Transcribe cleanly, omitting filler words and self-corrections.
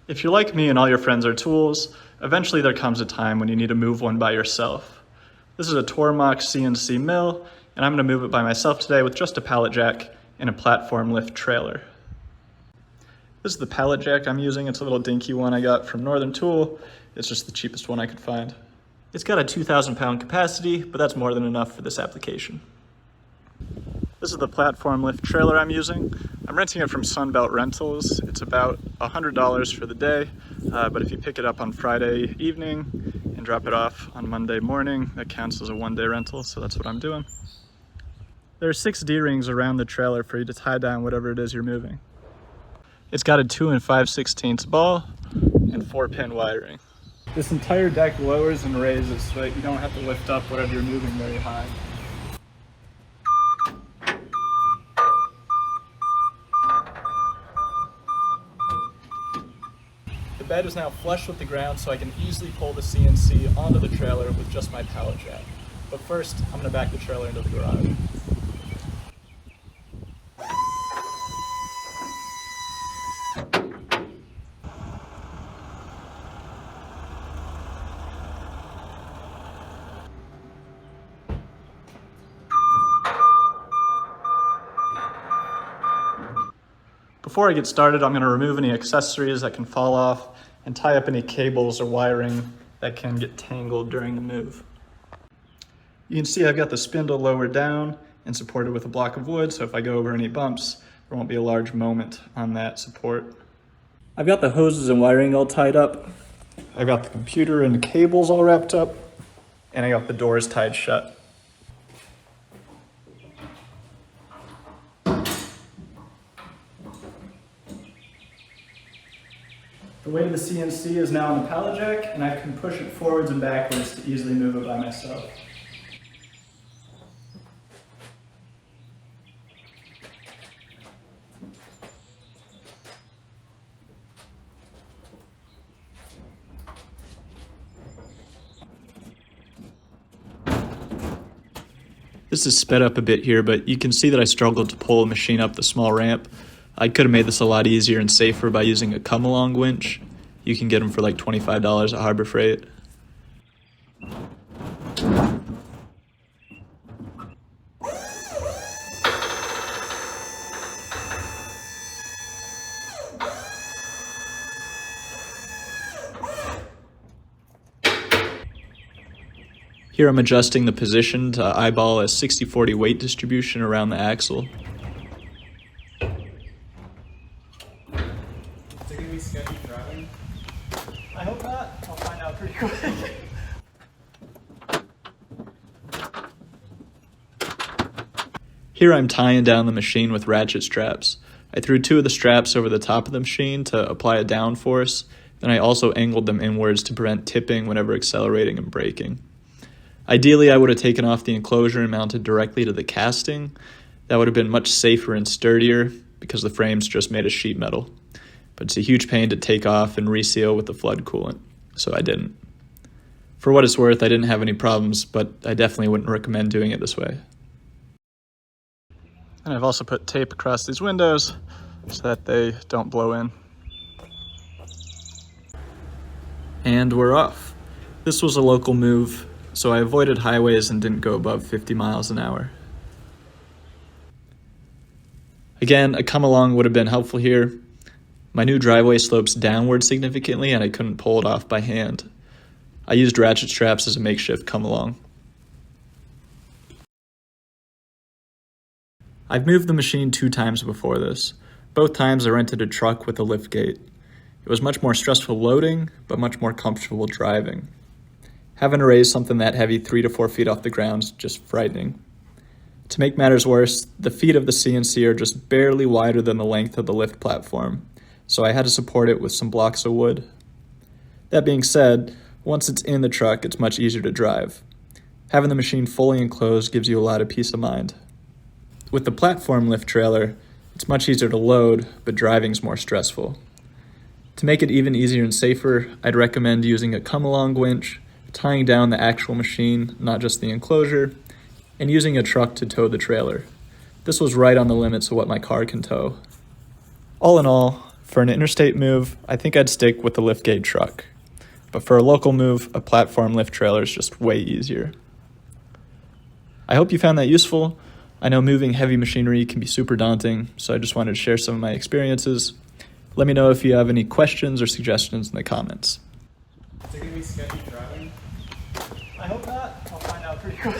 If you're like me and all your friends are tools, eventually there comes a time when you need to move one by yourself. This is a tormach CNC mill, and I'm going to move it by myself today with just a pallet jack and a platform lift trailer. This is the pallet jack I'm using. It's a little dinky one I got from Northern Tool. It's just the cheapest one I could find. It's got a 2,000 pound capacity, but that's more than enough for this application. This is the platform lift trailer I'm using. I'm renting it from Sunbelt Rentals. It's about $100 for the day, but if you pick it up on Friday evening and drop it off on Monday morning, that counts as a one-day rental, so that's what I'm doing. There are 6 D-rings around the trailer for you to tie down whatever it is you're moving. It's got a 2 5/16 ball and 4-pin wiring. This entire deck lowers and raises so that you don't have to lift up whatever you're moving very high. The bed is now flush with the ground, so I can easily pull the CNC onto the trailer with just my pallet jack. But first, I'm going to back the trailer into the garage. Before I get started, I'm going to remove any accessories that can fall off and tie up any cables or wiring that can get tangled during the move. You can see I've got the spindle lowered down and supported with a block of wood, so if I go over any bumps, there won't be a large moment on that support. I've got the hoses and wiring all tied up. I've got the computer and the cables all wrapped up, and I got the doors tied shut. The weight of the CNC is now on the pallet jack, and I can push it forwards and backwards to easily move it by myself. This is sped up a bit here, but you can see that I struggled to pull the machine up the small ramp. I could have made this a lot easier and safer by using a come-along winch. You can get them for like $25 at Harbor Freight. Here I'm adjusting the position to eyeball a 60-40 weight distribution around the axle. Sketchy driving? I hope not. I'll find out pretty quick. Here I'm tying down the machine with ratchet straps. I threw 2 of the straps over the top of the machine to apply a downforce, then I also angled them inwards to prevent tipping whenever accelerating and braking. Ideally, I would have taken off the enclosure and mounted directly to the casting. That would have been much safer and sturdier because the frame's just made of sheet metal. But it's a huge pain to take off and reseal with the flood coolant, so I didn't. For what it's worth, I didn't have any problems, but I definitely wouldn't recommend doing it this way. And I've also put tape across these windows so that they don't blow in. And we're off. This was a local move, so I avoided highways and didn't go above 50 miles an hour. Again, a come-along would have been helpful here. My new driveway slopes downward significantly and I couldn't pull it off by hand. I used ratchet straps as a makeshift come-along. I've moved the machine 2 times before this. Both times I rented a truck with a lift gate. It was much more stressful loading, but much more comfortable driving. Having to raise something that heavy 3 to 4 feet off the ground is just frightening. To make matters worse, the feet of the CNC are just barely wider than the length of the lift platform, so I had to support it with some blocks of wood. That being said, once it's in the truck, it's much easier to drive. Having the machine fully enclosed gives you a lot of peace of mind. With the platform lift trailer, it's much easier to load, but driving's more stressful. To make it even easier and safer, I'd recommend using a come-along winch, tying down the actual machine, not just the enclosure, and using a truck to tow the trailer. This was right on the limits of what my car can tow. All in all, For an interstate move, I think I'd stick with the liftgate truck. But for a local move, a platform lift trailer is just way easier. I hope you found that useful. I know moving heavy machinery can be super daunting, so I just wanted to share some of my experiences. Let me know if you have any questions or suggestions in the comments. Is it going to be sketchy driving? I hope not. I'll find out pretty quick.